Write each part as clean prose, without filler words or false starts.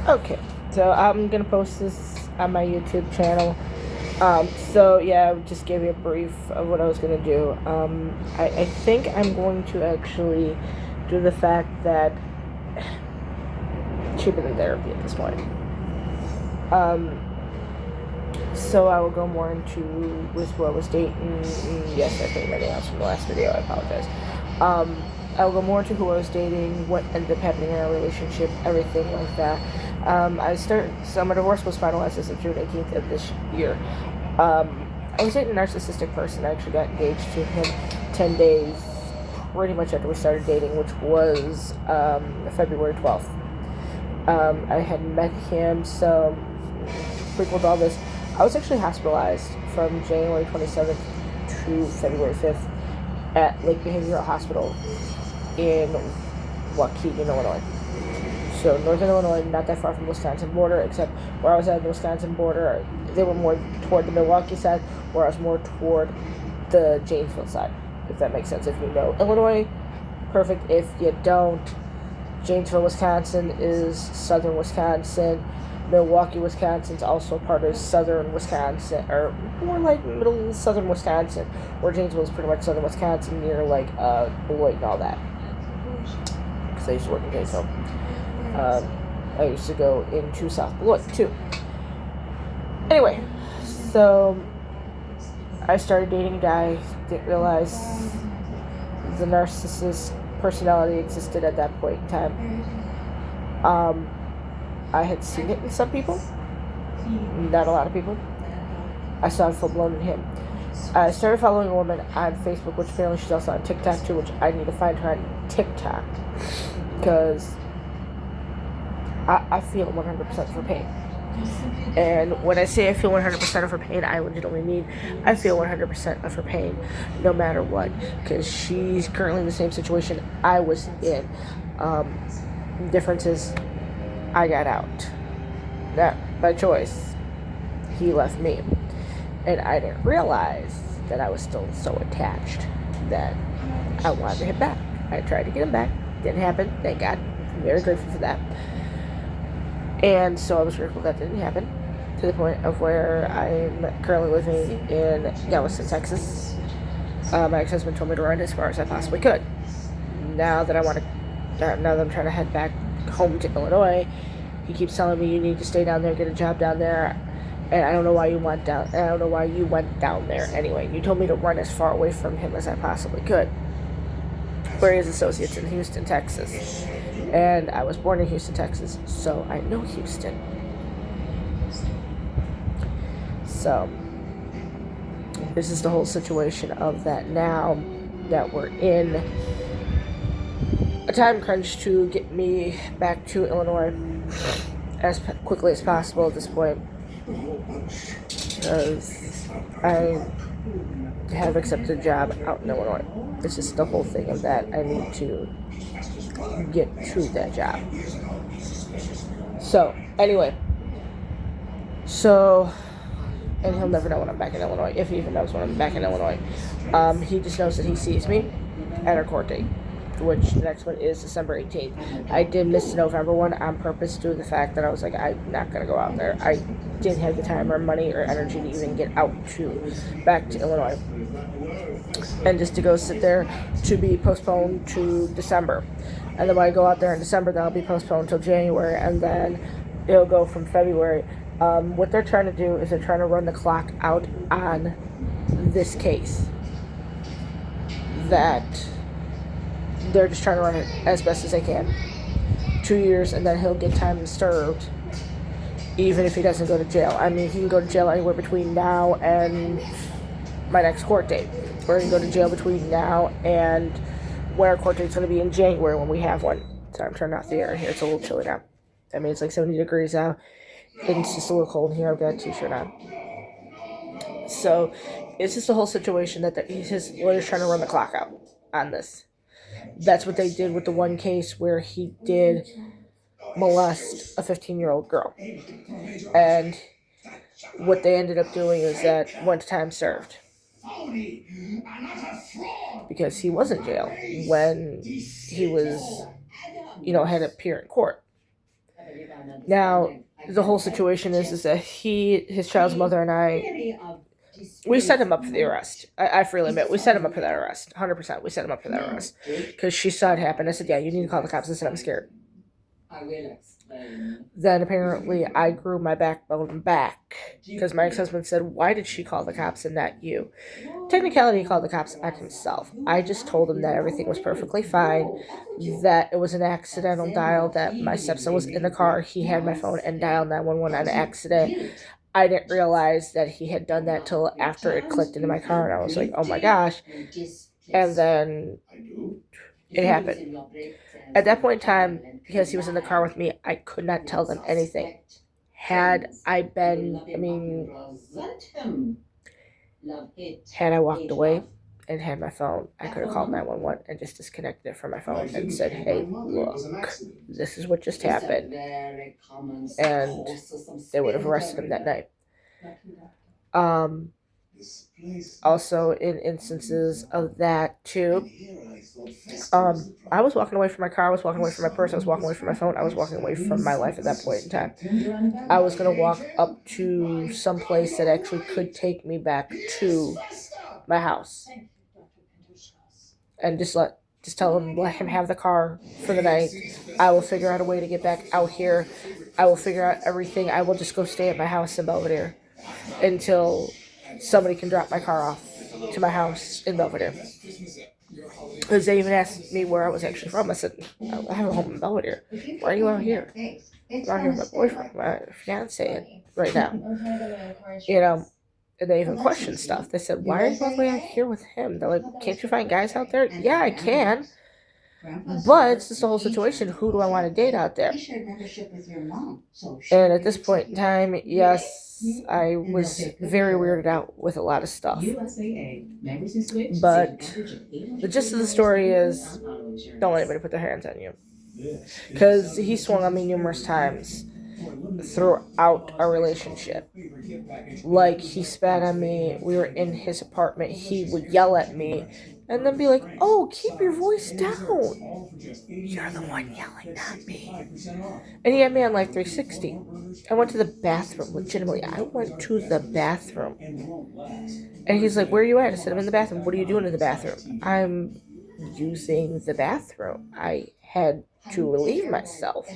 Okay, so I'm gonna post this on my YouTube channel. So yeah, I just gave you a brief of what I was gonna do. I think I'm going to actually do the fact that cheaper than therapy at this point. Um, so I will go more into with who I was dating. Yes, I think everything else from the last video. I apologize. Um, I will go more into who I was dating, what ended up happening in our relationship, everything like that. So my divorce was finalized as of June 18th of this year. I was dating a narcissistic person. I actually got engaged to him 10 days pretty much after we started dating, which was February 12th. I had met him, so prequel to all this, I was actually hospitalized from January 27th to February 5th at Lake Behavioral Hospital in Waukegan, Illinois. So northern Illinois, not that far from the Wisconsin border, except where I was at the Wisconsin border, they were more toward the Milwaukee side, where I was more toward the Janesville side, if that makes sense. If you know Illinois, perfect. If you don't, Janesville, Wisconsin is southern Wisconsin. Milwaukee, Wisconsin is also part of southern Wisconsin, or more like middle southern Wisconsin, where Janesville is pretty much southern Wisconsin, near like Beloit and all that. Because I used to work in Janesville. I used to go into South Beloit too. Anyway, so I started dating a guy, didn't realize the narcissist personality existed at that point in time. I had seen it in some people, not a lot of people. I saw it full blown in him. I started following a woman on Facebook, which apparently she's also on TikTok too, which I need to find her on TikTok, because I feel 100% of her pain. And when I say I feel 100% of her pain, I legitimately mean I feel 100% of her pain, no matter what, because she's currently in the same situation I was in. The difference is I got out. Not by choice. He left me. And I didn't realize that I was still so attached that I wanted to hit back. I tried to get him back. Didn't happen. Thank God. I'm very grateful for that. And so I was grateful that didn't happen, to the point of where I'm currently living in Galveston, Texas. My ex-husband told me to run as far as I possibly could. Now that I'm trying to head back home to Illinois, he keeps telling me you need to stay down there, get a job down there, and I don't know why you went down there anyway. You told me to run as far away from him as I possibly could. Where he has associates in Houston, Texas. And I was born in Houston, Texas, so I know Houston. So, this is the whole situation of that now that we're in a time crunch to get me back to Illinois as quickly as possible at this point. Because I have accepted a job out in Illinois. It's just the whole thing of that. I need to get to that job. So, anyway. And he'll never know when I'm back in Illinois, if he even knows when I'm back in Illinois. He just knows that he sees me at our court date, which the next one is December 18th. I did miss the November one on purpose due to the fact that I was like, I'm not going to go out there. I didn't have the time or money or energy to even get back to Illinois. And just to go sit there to be postponed to December. And then when I go out there in December, that'll be postponed until January, and then it'll go from February. What they're trying to do is they're trying to run the clock out on this case. That they're just trying to run it as best as they can. 2 years, and then he'll get time served, even if he doesn't go to jail. I mean, he can go to jail anywhere between now and my next court date. Or he can go to jail between now and when our court date's going to be in January when we have one. Sorry, I'm turning off the air here. It's a little chilly now. I mean, it's like 70 degrees out. It's just a little cold here. I've got a t-shirt on. So, it's just the whole situation that his lawyer's trying to run the clock out on this. That's what they did with the one case where he did molest a 15-year-old girl. And what they ended up doing is that went to time served. Because he was in jail when he was, had to appear in court. Now, the whole situation is that his child's mother, and we set him up for the arrest. I freely admit, we set him up for that arrest. 100%, we set him up for that arrest. Because she saw it happen. I said, yeah, you need to call the cops. I said, I'm scared. Then apparently I grew my backbone back because my ex-husband said, why did she call the cops and not you? Technicality, he called the cops on himself. I just told him that everything was perfectly fine, that it was an accidental dial, that my stepson was in the car, he had my phone and dialed 911 on accident. I didn't realize that he had done that till after it clicked into my car, and I was like, oh my gosh. And then it happened. At that point in time, because he was in the car with me, I could not tell them anything. Had I walked away and had my phone, I could have called 911 and just disconnected it from my phone and said, hey, look, this is what just happened. And they would have arrested him that night. Also, in instances of that too, I was walking away from my car, I was walking away from my purse, I was walking away from my phone, I was walking away from my life at that point in time. I was going to walk up to some place that actually could take me back to my house and just tell him, let him have the car for the night. I will figure out a way to get back out here. I will figure out everything. I will just go stay at my house in Belvedere until somebody can drop my car off to my house in Belvedere. Because they even asked me where I was actually from. I said, I have a home in Belvedere. Why are you out here? I'm out here with my boyfriend, my fiance right now. You know, and they even questioned stuff. They said, why are you all the way out here with him? They're like, can't you find guys out there? Yeah, I can. But it's just the whole situation. Who do I want to date out there? And at this point in time, yes, I was very weirded out with a lot of stuff. But the gist of the story is, don't let anybody put their hands on you. Because he swung on me numerous times throughout our relationship. Like, he spat on me, we were in his apartment, he would yell at me, and then be like, oh, keep your voice down. You're the one yelling, not me. And he had me on like 360. I went to the bathroom, legitimately. I went to the bathroom. And he's like, where are you at? I said, I'm in the bathroom. What are you doing in the bathroom? I'm using the bathroom. I had to relieve myself.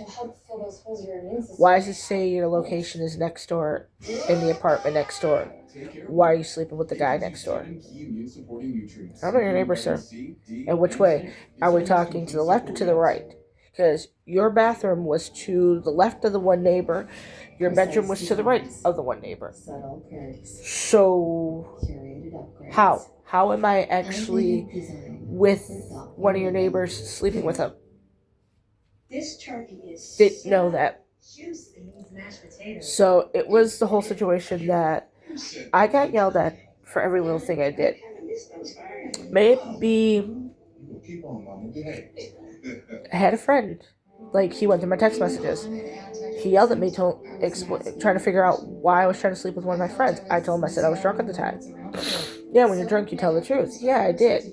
Why does it say your location is next door in the apartment next door? Why are you sleeping with the guy next door? I'm your neighbor, sir. And which way? Are we talking to the left or to the right? Because your bathroom was to the left of the one neighbor. Your bedroom was to the right of the one neighbor. So, how? How am I actually with one of your neighbors sleeping with him? Didn't know that. So it was the whole situation that I got yelled at for every little thing I did. Maybe I had a friend. Like, he went through my text messages. He yelled at me trying to figure out why I was trying to sleep with one of my friends. I told him, I said I was drunk at the time. Yeah, when you're drunk, you tell the truth. Yeah, I did.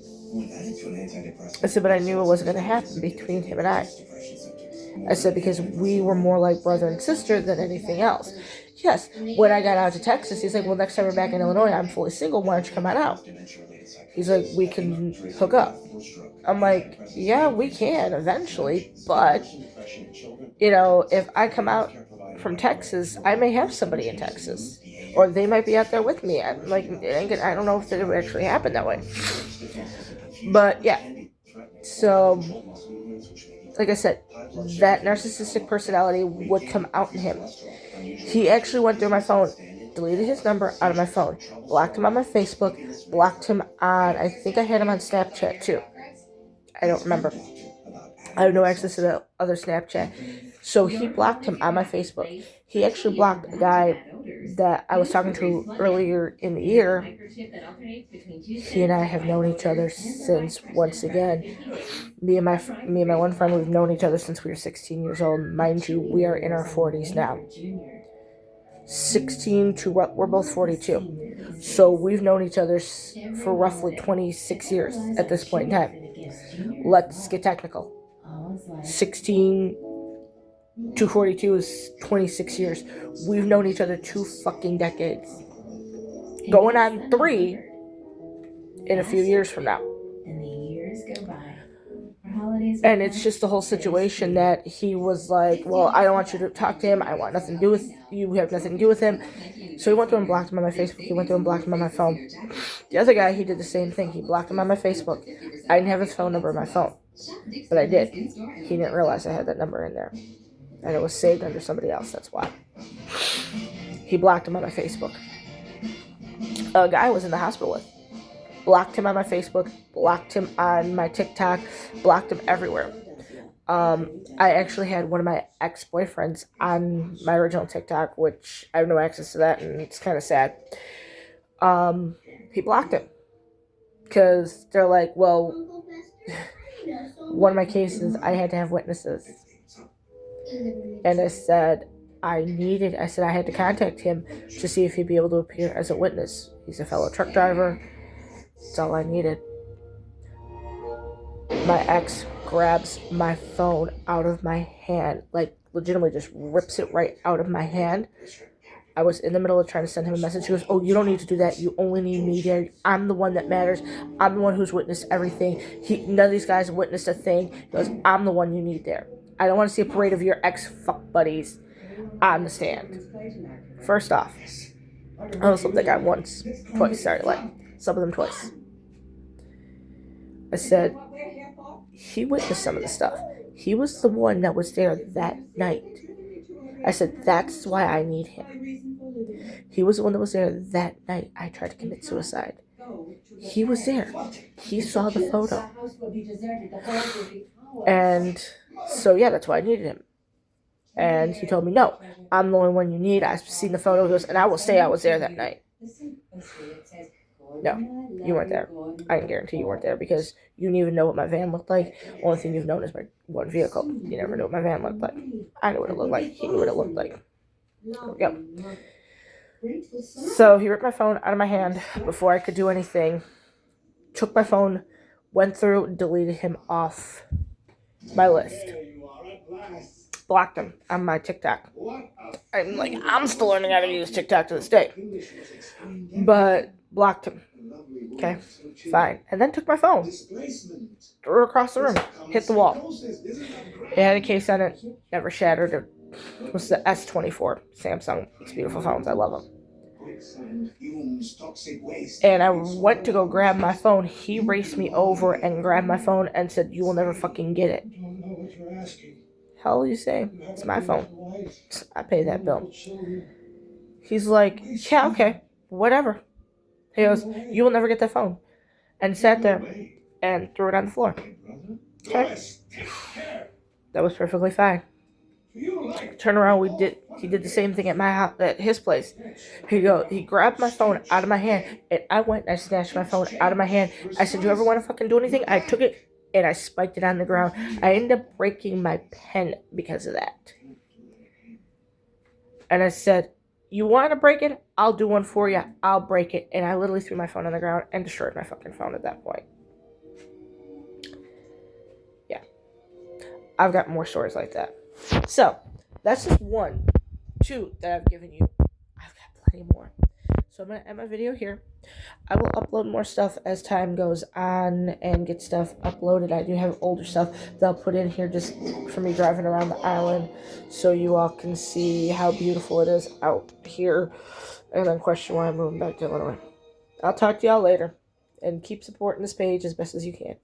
I said, but I knew it wasn't going to happen between him and I. I said, because we were more like brother and sister than anything else. Yes, when I got out to Texas, he's like, well, next time we're back in Illinois, I'm fully single. Why don't you come on out? He's like, we can hook up. I'm like, yeah, we can eventually, but, you know, if I come out from Texas, I may have somebody in Texas. Or they might be out there with me. I'm like, I don't know if it would actually happen that way. But, yeah. So, like I said, that narcissistic personality would come out in him. He actually went through my phone, deleted his number out of my phone, blocked him on my Facebook, blocked him on, I think I had him on Snapchat too. I don't remember. I have no access to the other Snapchat. So he blocked him on my Facebook. He actually blocked a guy that I was talking to earlier in the year. He and I have known each other since, once again, me and my one friend, we've known each other since we were 16 years old. Mind you, we are in our 40s now. 16 to, we're both 42. So we've known each other for roughly 26 years at this point in time. Let's get technical. 16 242 is 26 years. We've known each other 2 fucking decades. Going on 3 in a few years from now. And the years go by. And it's just the whole situation that he was like, well, I don't want you to talk to him. I want nothing to do with you. We have nothing to do with him. So he went through and blocked him on my Facebook. He went through and blocked him on my phone. The other guy, he did the same thing. He blocked him on my Facebook. I didn't have his phone number on my phone, but I did. He didn't realize I had that number in there. And it was saved under somebody else. That's why. He blocked him on my Facebook. A guy I was in the hospital with. Blocked him on my Facebook, blocked him on my TikTok, blocked him everywhere. I actually had one of my ex-boyfriends on my original TikTok, which I have no access to that, and it's kind of sad. He blocked him. Because they're like, well, one of my cases, I had to have witnesses. And I said, I had to contact him to see if he'd be able to appear as a witness. He's a fellow truck driver. That's all I needed. My ex grabs my phone out of my hand, like legitimately just rips it right out of my hand. I was in the middle of trying to send him a message. He goes, oh, you don't need to do that. You only need me there. I'm the one that matters. I'm the one who's witnessed everything. None of these guys have witnessed a thing. He goes, I'm the one you need there. I don't want to see a parade of your ex-fuck buddies on the stand. First off, I only slept with that guy once. Twice, sorry, like, some of them twice. I said, he witnessed some of the stuff. He was the one that was there that night. I said, that's why I need him. He was the one that was there that night I tried to commit suicide. He was there. He saw the photo. And so, yeah, that's why I needed him. And he told me, no, I'm the only one you need. I've seen the photo. He goes, and I will say I was there that night. No, you weren't there. I can guarantee you weren't there because you didn't even know what my van looked like. Only thing you've known is my one vehicle. You never knew what my van looked like. I knew what it looked like. He knew what it looked like. There we go. So he ripped my phone out of my hand before I could do anything. Took my phone, went through, deleted him off my list. Blocked him on my TikTok. I'm still learning how to use TikTok to this day. But blocked him. Okay, fine. And then took my phone. Threw it across the room. Hit the wall. It had a case on it. Never shattered. It was the S24. Samsung. These beautiful phones. I love them. And I went to go grab my phone. He raced me over and grabbed my phone and said, you will never fucking get it. Hell you say? It's my phone. I pay that bill. He's like, yeah, okay, whatever. He goes, you will never get that phone. And sat there and threw it on the floor. Okay. That was perfectly fine. Turn around, he did the same thing at my house, at his place. He grabbed my phone out of my hand, and I went and I snatched my phone out of my hand. I said, you ever want to fucking do anything? I took it and I spiked it on the ground. I ended up breaking my pen because of that. And I said, you want to break it? I'll do one for you. I'll break it. And I literally threw my phone on the ground and destroyed my fucking phone at that point. Yeah. I've got more stories like that. So, that's just 1, 2 that I've given you. I've got plenty more. So I'm going to end my video here. I will upload more stuff as time goes on and get stuff uploaded. I do have older stuff that I'll put in here just for me driving around the island so you all can see how beautiful it is out here and then question why I'm moving back to Illinois. I'll talk to y'all later and keep supporting this page as best as you can.